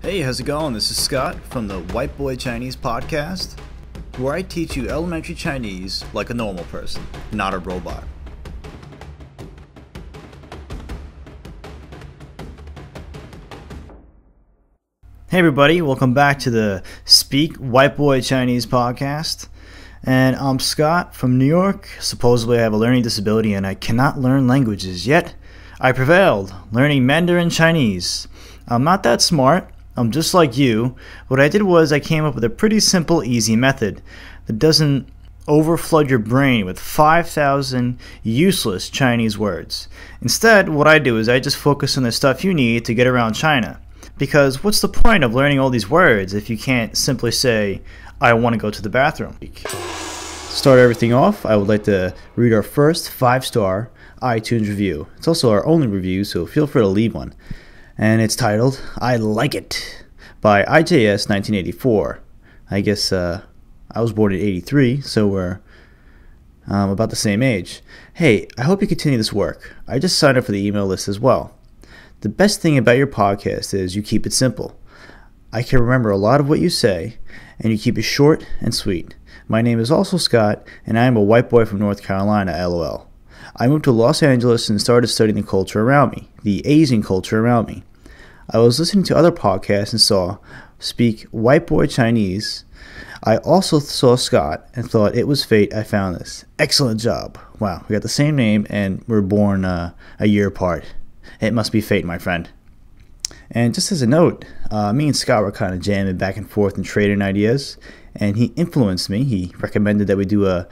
Hey, how's it going? This is Scott from the White Boy Chinese podcast, where I teach you elementary Chinese like a normal person, not a robot. Hey everybody, welcome back to the Speak White Boy Chinese podcast. And I'm Scott from New York. Supposedly I have a learning disability and I cannot learn languages, yet I prevailed, learning Mandarin Chinese. I'm not that smart. I'm just like you. What I did was I came up with a pretty simple, easy method that doesn't overflood your brain with 5,000 useless Chinese words. Instead, what I do is I just focus on the stuff you need to get around China. Because what's the point of learning all these words if you can't simply say, I want to go to the bathroom? To start everything off, I would like to read our first 5-star iTunes review. It's also our only review, so feel free to leave one. And it's titled, I Like It, by IJS 1984. I guess I was born in 83, so we're about the same age. Hey, I hope you continue this work. I just signed up for the email list as well. The best thing about your podcast is you keep it simple. I can remember a lot of what you say, and you keep it short and sweet. My name is also Scott, and I am a white boy from North Carolina, LOL. I moved to Los Angeles and started studying the culture around me, the Asian culture around me. I was listening to other podcasts and saw Speak White Boy Chinese. I also saw Scott and thought it was fate I found this. Excellent job. Wow, we got the same name and we're born a year apart. It must be fate, my friend. And just as a note, me and Scott were kind of jamming back and forth and trading ideas, and he influenced me. He recommended that we do a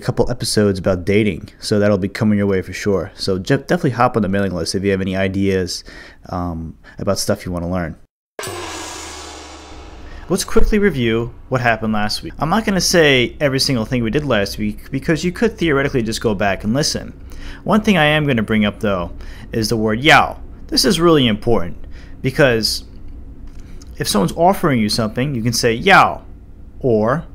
couple episodes about dating, so that'll be coming your way for sure. So definitely hop on the mailing list if you have any ideas about stuff you want to learn. Let's quickly review what happened last week. I'm not going to say every single thing we did last week because you could theoretically just go back and listen. One thing I am going to bring up though is the word yao. This is really important because if someone's offering you something, you can say yao or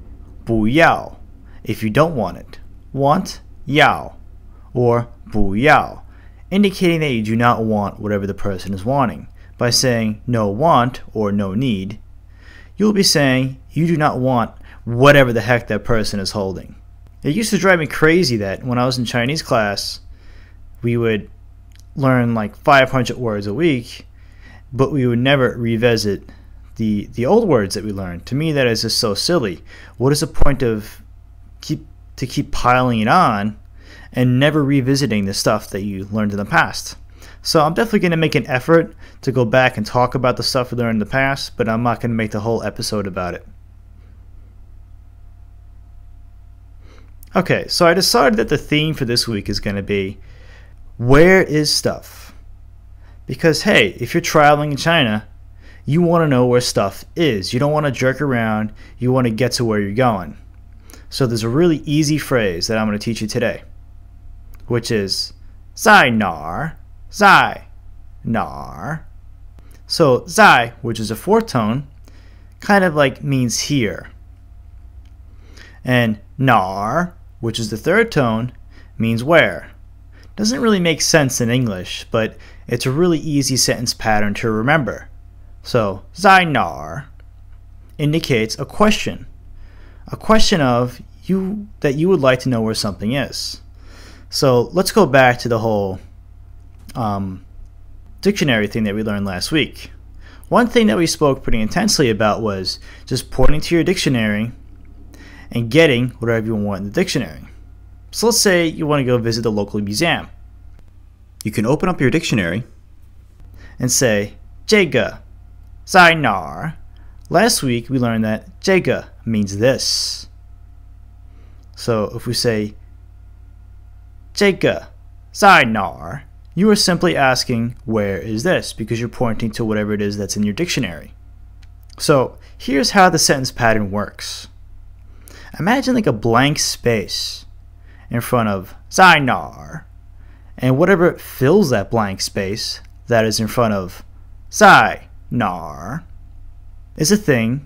bu yao. If you don't want it, want yao or bu yao, indicating that you do not want whatever the person is wanting. By saying no want or no need, you'll be saying you do not want whatever the heck that person is holding. It used to drive me crazy that when I was in Chinese class, we would learn like 500 words a week, but we would never revisit the old words that we learned. To me, that is just so silly. What is the point of keep piling it on and never revisiting the stuff that you learned in the past? So I'm definitely going to make an effort to go back and talk about the stuff we learned in the past, but I'm not going to make the whole episode about it. Okay, so I decided that the theme for this week is going to be, where is stuff? Because hey, if you're traveling in China, you want to know where stuff is. You don't want to jerk around, you want to get to where you're going. So there's a really easy phrase that I'm going to teach you today, which is zai nar, zai nar. So zai, which is a fourth tone, kind of like means here. And nar, which is the third tone, means where. Doesn't really make sense in English, but it's a really easy sentence pattern to remember. So zai nar indicates a question. A question of that you would like to know where something is. So let's go back to the whole dictionary thing that we learned last week. One thing that we spoke pretty intensely about was just pointing to your dictionary and getting whatever you want in the dictionary. So let's say you want to go visit the local museum. You can open up your dictionary and say 这个在哪儿. Last week we learned that 这个 means this. So if we say 这个在哪儿, you are simply asking where is this, because you're pointing to whatever it is that's in your dictionary. So here's how the sentence pattern works. Imagine like a blank space in front of 在哪儿, and whatever fills that blank space that is in front of 在哪儿 is a thing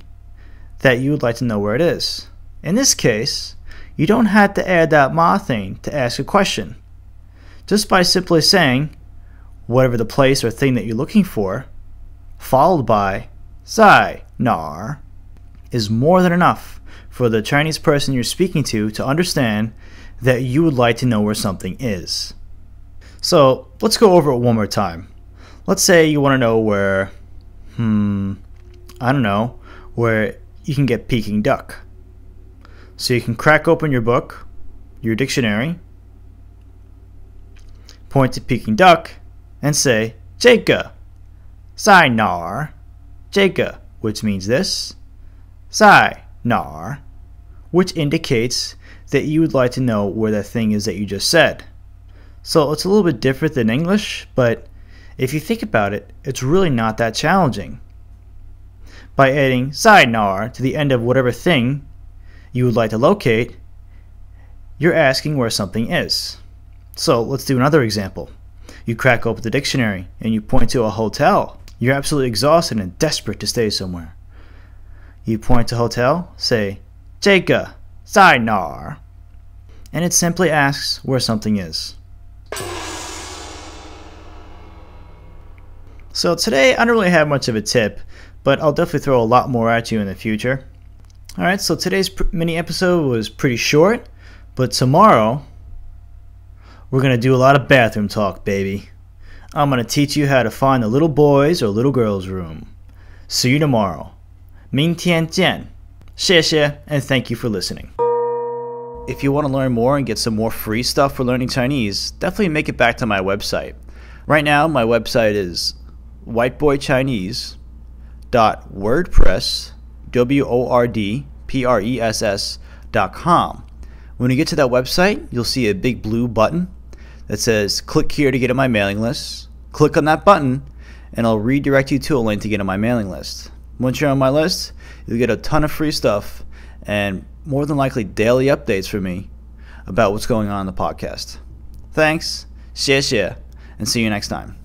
that you would like to know where it is. In this case, you don't have to add that ma thing to ask a question. Just by simply saying whatever the place or thing that you're looking for, followed by 在哪儿 is more than enough for the Chinese person you're speaking to understand that you would like to know where something is. So let's go over it one more time. Let's say you want to know where, where you can get Peking duck. So you can crack open your book, your dictionary, point to Peking duck, and say, 这个在哪儿? 这个, which means this, 在哪儿, which indicates that you would like to know where that thing is that you just said. So it's a little bit different than English, but if you think about it, it's really not that challenging. By adding 在哪儿 to the end of whatever thing you would like to locate, you're asking where something is. So let's do another example. You crack open the dictionary and you point to a hotel. You're absolutely exhausted and desperate to stay somewhere. You point to hotel, say 这个在哪儿? And it simply asks where something is. So today I don't really have much of a tip, but I'll definitely throw a lot more at you in the future. Alright, so today's mini episode was pretty short, but tomorrow we're going to do a lot of bathroom talk, baby. I'm going to teach you how to find the little boys or little girls' room. See you tomorrow. 明天见. 谢谢, and thank you for listening. If you want to learn more and get some more free stuff for learning Chinese, definitely make it back to my website. Right now, my website is whiteboychinese.wordpress.com. When you get to that website, you'll see a big blue button that says click here to get on my mailing list. Click on that button and I'll redirect you to a link to get on my mailing list. Once you're on my list, you'll get a ton of free stuff and more than likely daily updates from me about what's going on in the podcast. Thanks, 谢谢, and see you next time.